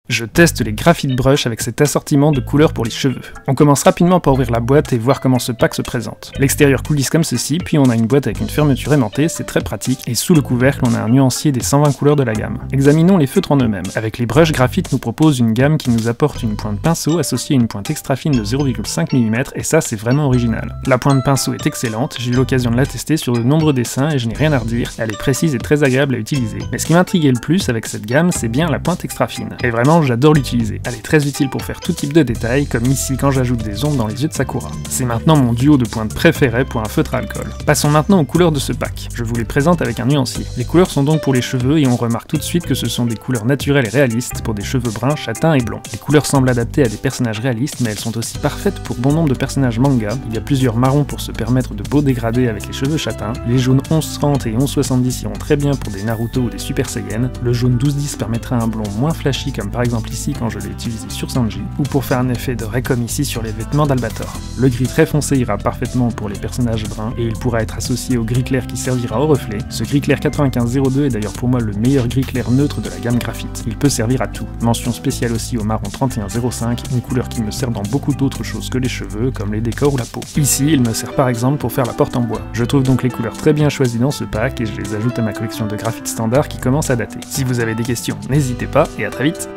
Je teste les Graphite Brush avec cet assortiment de couleurs pour les cheveux. On commence rapidement par ouvrir la boîte et voir comment ce pack se présente. L'extérieur coulisse comme ceci, puis on a une boîte avec une fermeture aimantée, c'est très pratique, et sous le couvercle on a un nuancier des 120 couleurs de la gamme. Examinons les feutres en eux-mêmes. Avec les brushes, Graphite nous propose une gamme qui nous apporte une pointe pinceau associée à une pointe extra fine de 0,5 mm, et ça c'est vraiment original. La pointe pinceau est excellente, j'ai eu l'occasion de la tester sur de nombreux dessins et je n'ai rien à redire, elle est précise et très agréable à utiliser. Mais ce qui m'intriguait le plus avec cette gamme, c'est bien la pointe extra fine. Et vraiment, j'adore l'utiliser. Elle est très utile pour faire tout type de détails, comme ici quand j'ajoute des ombres dans les yeux de Sakura. C'est maintenant mon duo de pointes préféré pour un feutre à alcool. Passons maintenant aux couleurs de ce pack. Je vous les présente avec un nuancier. Les couleurs sont donc pour les cheveux et on remarque tout de suite que ce sont des couleurs naturelles et réalistes pour des cheveux bruns, châtains et blonds. Les couleurs semblent adaptées à des personnages réalistes, mais elles sont aussi parfaites pour bon nombre de personnages manga. Il y a plusieurs marrons pour se permettre de beaux dégradés avec les cheveux châtains. Les jaunes 1130 et 1170 iront très bien pour des Naruto ou des Super Saiyan. Le jaune 1210 permettra un blond moins flashy, comme par exemple ici quand je l'ai utilisé sur Sanji, ou pour faire un effet de raie comme ici sur les vêtements d'Albator. Le gris très foncé ira parfaitement pour les personnages bruns, et il pourra être associé au gris clair qui servira au reflet. Ce gris clair 9502 est d'ailleurs pour moi le meilleur gris clair neutre de la gamme Graphite. Il peut servir à tout. Mention spéciale aussi au marron 3105, une couleur qui me sert dans beaucoup d'autres choses que les cheveux, comme les décors ou la peau. Ici, il me sert par exemple pour faire la porte en bois. Je trouve donc les couleurs très bien choisies dans ce pack, et je les ajoute à ma collection de Graphite standard qui commence à dater. Si vous avez des questions, n'hésitez pas, et à très vite.